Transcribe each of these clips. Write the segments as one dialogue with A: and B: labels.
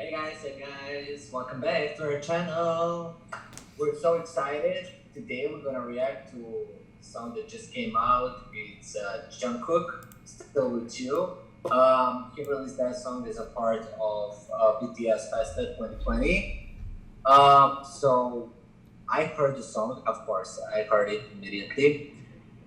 A: Hey guys, welcome back to our channel. We're so excited. Today we're gonna react to a song that just came out. It's Jungkook, Still With You. He released that song as a part of BTS Festa 2020. So I heard the song, of course, I heard it immediately.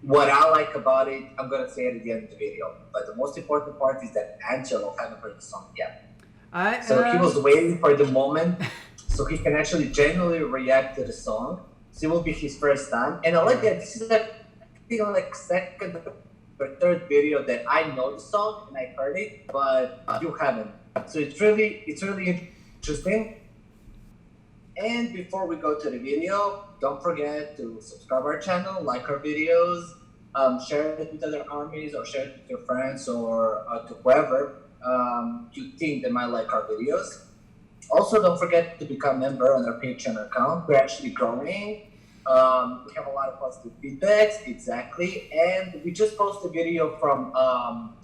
A: What I like about it, I'm gonna say it at the end of the video. But the most important part is that Angelo haven't heard the song yet.
B: I
A: So he was waiting for the moment so he can actually genuinely react to the song. So it will be his first time. And I like that this is like second or third video that I know the song and I heard it, but you haven't. So it's really interesting. And before we go to the video, don't forget to subscribe our channel, like our videos, share it with other armies, or share it with your friends, or to whoever you think they might like our videos. Also, don't forget to become a member on our Patreon account. We're actually growing. We have a lot of positive feedbacks, exactly. And we just posted a video from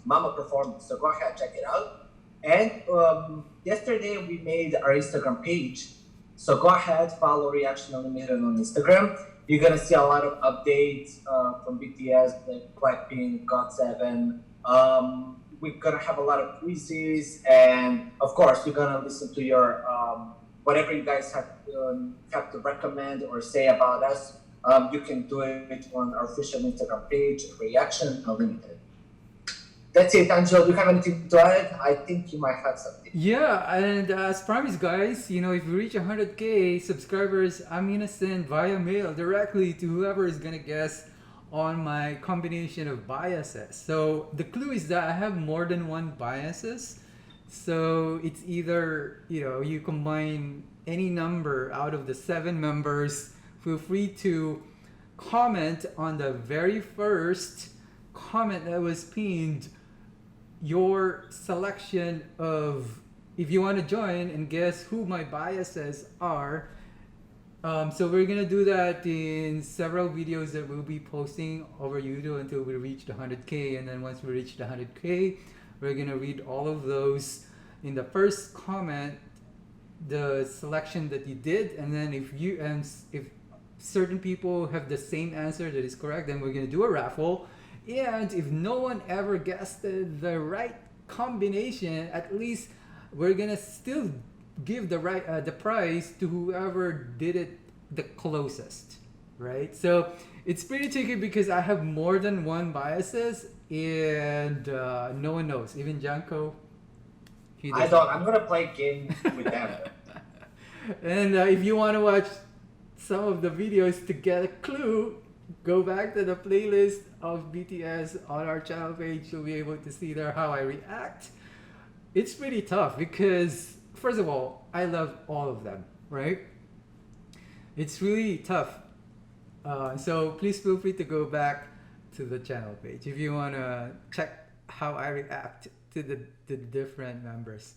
A: Mama Performance, so go ahead, check it out. And yesterday we made our Instagram page. So go ahead, follow Reaction Unlimited on Instagram. You're gonna see a lot of updates from BTS, like Blackpink, GOT7. We're gonna have a lot of quizzes, and of course, we're gonna listen to your whatever you guys have to recommend or say about us. You can do it on our official Instagram page, Reaction Unlimited. That's it, Angelo. Do you have anything to add? I think you might have something.
B: Yeah, and as promised, guys, if we reach 100K subscribers, I'm gonna send via mail directly to whoever is gonna guess on my combination of biases. So the clue is that I have more than one biases. So it's either you combine any number out of the 7 members. Feel free to comment on the very first comment that was pinned your selection of, if you want to join and guess who my biases are. So we're gonna do that in several videos that we'll be posting over YouTube until we reach the 100K, and then once we reach the 100K, we're gonna read all of those in the first comment, the selection that you did, and then if certain people have the same answer that is correct, then we're gonna do a raffle. And if no one ever guessed the right combination, at least we're gonna still give the prize to whoever did it the closest, right? So it's pretty tricky because I have more than one biases, and no one knows, even Janko.
A: I don't. I'm gonna play a game with them.
B: And if you want to watch some of the videos to get a clue, go back to the playlist of BTS on our channel page. You'll be able to see there how I react. It's pretty tough because, first of all, I love all of them, right? It's really tough. So please feel free to go back to the channel page if you want to check how I react to the different members.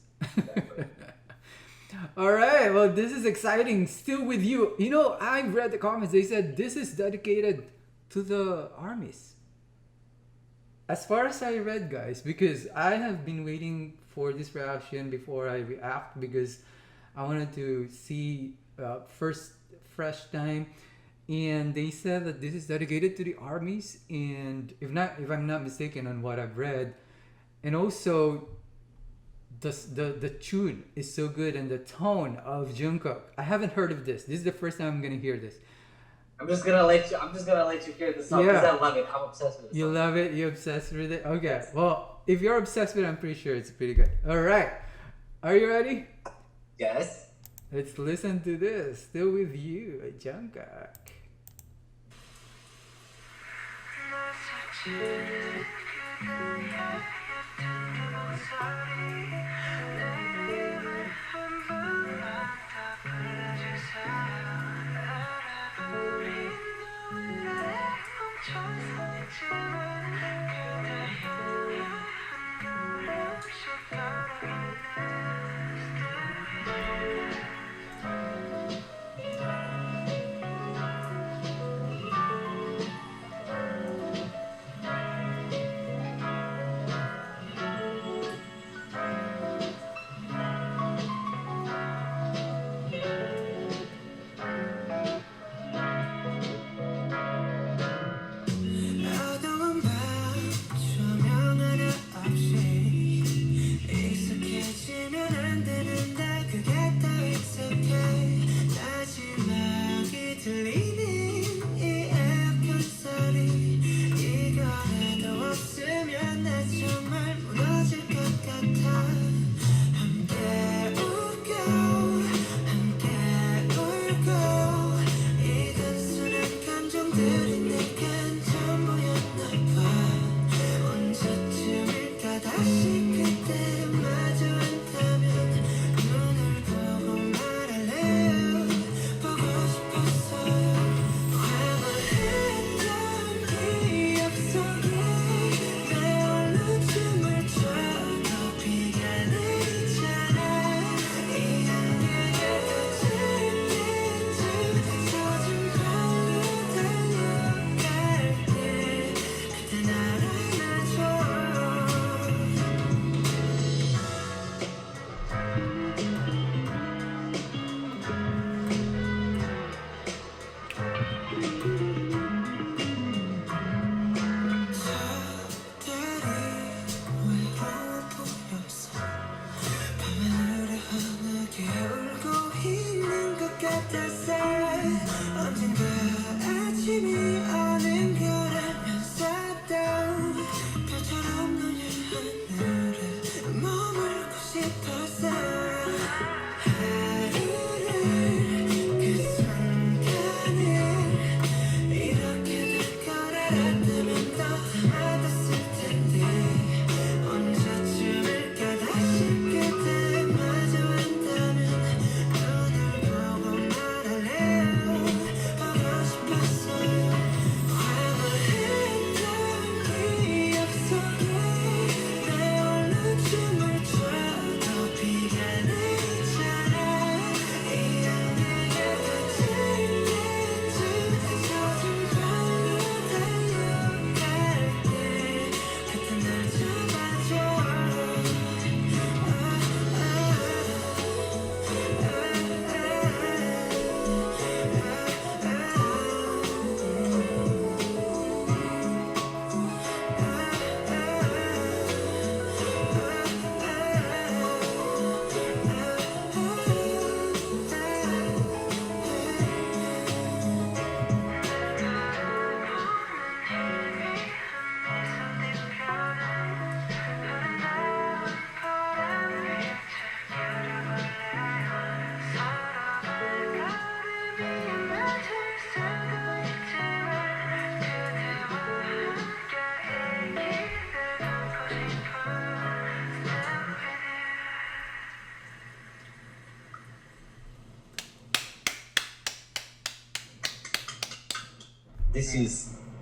B: All right, well, this is exciting. Still with you. I've read the comments. They said this is dedicated to the armies. As far as I read, guys, because I have been waiting for this reaction before I react, because I wanted to see first fresh time, and they said that this is dedicated to the armies, and if I'm not mistaken on what I've read, and also the tune is so good, and the tone of Jungkook. I haven't heard of this. This is the first time I'm gonna hear this.
A: I'm just gonna let you hear the song because I love it. I'm obsessed with it.
B: You love it? You're obsessed with it? Okay. Yes. Well, if you're obsessed with it, I'm pretty sure it's pretty good. All right. Are you ready?
A: Yes.
B: Let's listen to this. Still with you, Jungkook.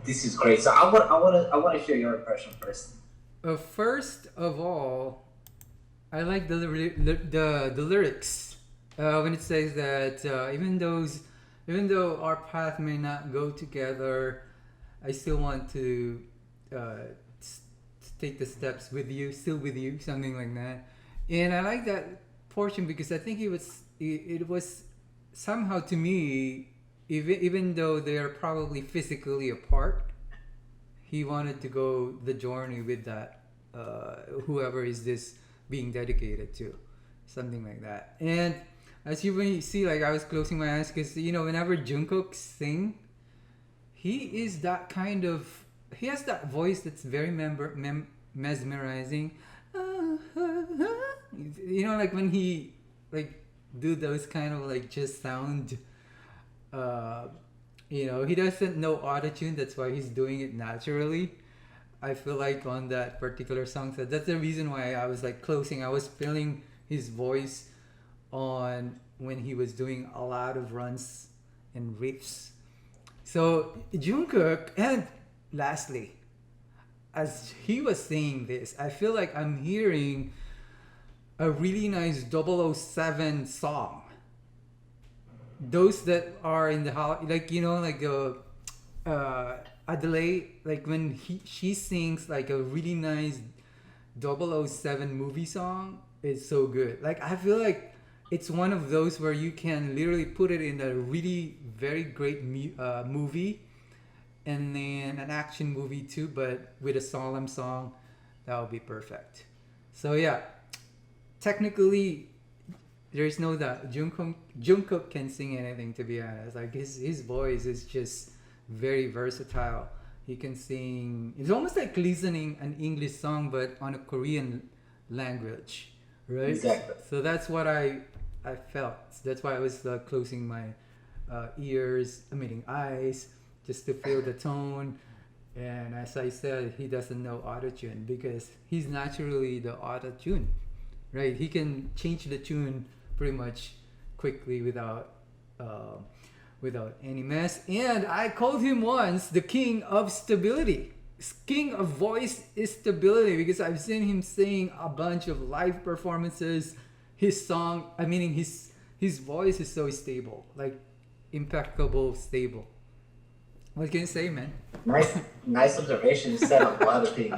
A: this is great. So I want to hear your impression first.
B: First of all, I like the lyrics when it says that even though our path may not go together, I still want to take the steps with you, still with you, something like that. And I like that portion because I think it was somehow to me, even though they are probably physically apart, he wanted to go the journey with that whoever is this being dedicated to, something like that. And as you when you see, like I was closing my eyes because whenever Jungkook sing, he is that kind of he has that voice that's very mesmerizing. Like when he like do those kind of like just sound. Uh, he doesn't know autotune. That's why he's doing it naturally. I feel like on that particular song, so that's the reason why I was like closing. I was feeling his voice on when he was doing a lot of runs and riffs. So Jungkook, and lastly, as he was saying this, I feel like I'm hearing a really nice 007 song. Those that are in the like like the Adelaide, like when she sings like a really nice 007 movie song, it's so good. Like I feel like it's one of those where you can literally put it in a really very great movie, and then an action movie too, but with a solemn song, that would be perfect. So yeah, technically there's no doubt Jungkook can sing anything, to be honest. Like his voice is just very versatile. He can sing. It's almost like listening an English song but on a Korean language, right?
A: Exactly.
B: So that's what I felt. That's why I was closing my eyes, just to feel the tone. And as I said, he doesn't know autotune because he's naturally the autotune, right? He can change the tune pretty much quickly uh, without any mess. And I called him once the king of stability, king of voice stability, because I've seen him sing a bunch of live performances. His song, I mean, his voice is so stable, like impeccable, stable. What can you say, man?
A: Nice observation. You said a lot of things.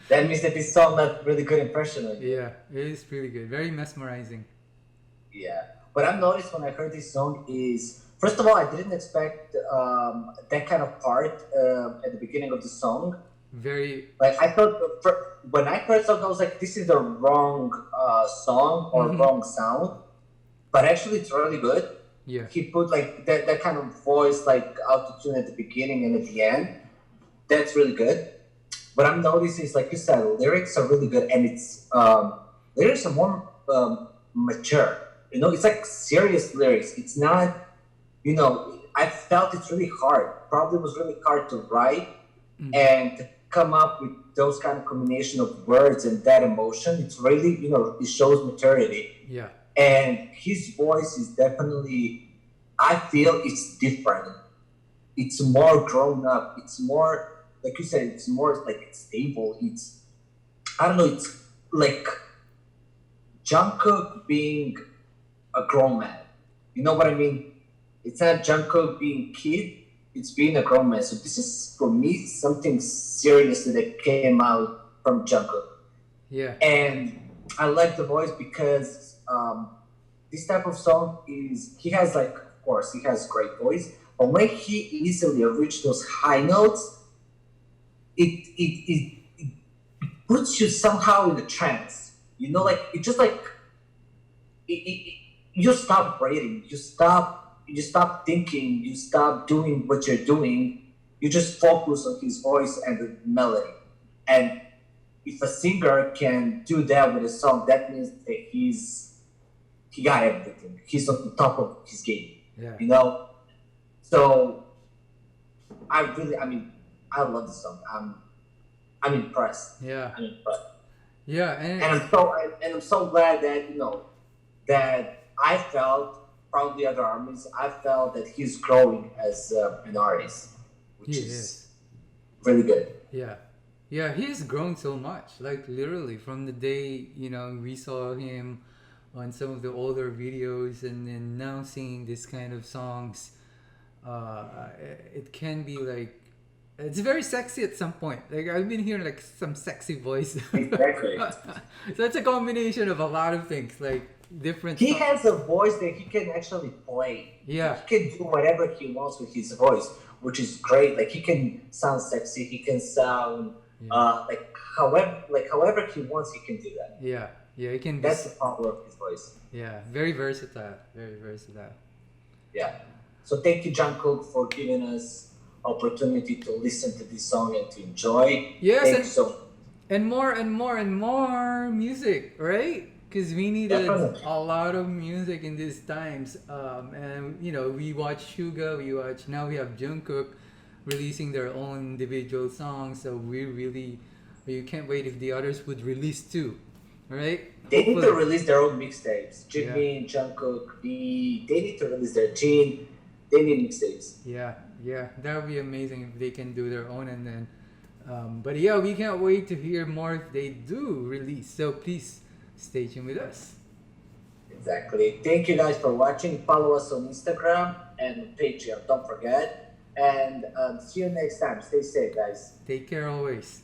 A: That means that this song left really good impression on you.
B: Yeah, it is really good, very mesmerizing.
A: Yeah. What I've noticed when I heard this song is, first of all, I didn't expect that kind of part at the beginning of the song.
B: Very.
A: Like I thought when I heard something, I was like, "This is the wrong song or wrong sound," but actually, it's really good.
B: Yeah.
A: He put like that kind of voice, like autotune at the beginning and at the end. That's really good. What I'm noticing is, like you said, lyrics are really good, and it's lyrics are more mature. It's like serious lyrics. It's not, I felt it's really hard. Probably was really hard to write and to come up with those kind of combination of words and that emotion. It's really, it shows maturity.
B: Yeah.
A: And his voice is definitely, I feel it's different. It's more grown up. It's more, like you said, it's more like stable. It's, I don't know, it's like Jungkook being a grown man. You know what I mean? It's not Jungkook being kid, it's being a grown man. So this is, for me, something serious that came out from Jungkook.
B: Yeah.
A: And I like the voice because this type of song he has like, of course, he has great voice, but when he easily reaches those high notes, it puts you somehow in a trance. Like it just like you stop breathing, you stop thinking, you stop doing what you're doing, you just focus on his voice and the melody. And if a singer can do that with a song, that means that he got everything. He's on the top of his game.
B: Yeah.
A: So I love the song. I'm impressed.
B: Yeah.
A: I'm impressed.
B: Yeah,
A: and I'm so glad that that I felt, probably other artists, I felt that he's growing as an artist. which
B: He
A: is
B: is.
A: really good.
B: Yeah. Yeah, he has grown so much. Like literally from the day, we saw him on some of the older videos and then now singing this kind of songs, it can be like it's very sexy at some point. Like I've been hearing like some sexy voice.
A: Exactly.
B: So it's a combination of a lot of things, like different
A: He
B: songs.
A: has a voice that he can actually play.
B: Yeah.
A: He can do whatever he wants with his voice, which is great. Like he can sound sexy. He can sound
B: Yeah.
A: however he wants. He can do that.
B: Yeah. Yeah, it can be
A: That's the power of his voice.
B: yeah, very versatile. Very versatile.
A: Yeah. So thank you, Jungkook, for giving us opportunity to listen to this song and to enjoy.
B: Yes,
A: Thank you so
B: and more and more and more music, right? Because we needed
A: Definitely.
B: a lot of music in these times. And we watch Suga, now we have Jungkook releasing their own individual songs. So we can't wait if the others would release too, right?
A: They need to
B: Hopefully.
A: release their own mixtapes.
B: Yeah.
A: Jimin, Jungkook, V. They need to release their Jin. They need mixtapes.
B: Yeah, yeah, that would be amazing if they can do their own and then. But yeah, we can't wait to hear more if they do release. So please stay tuned with us.
A: Exactly. Thank you guys for watching. Follow us on Instagram and Patreon. Don't forget. And see you next time. Stay safe, guys.
B: Take care always.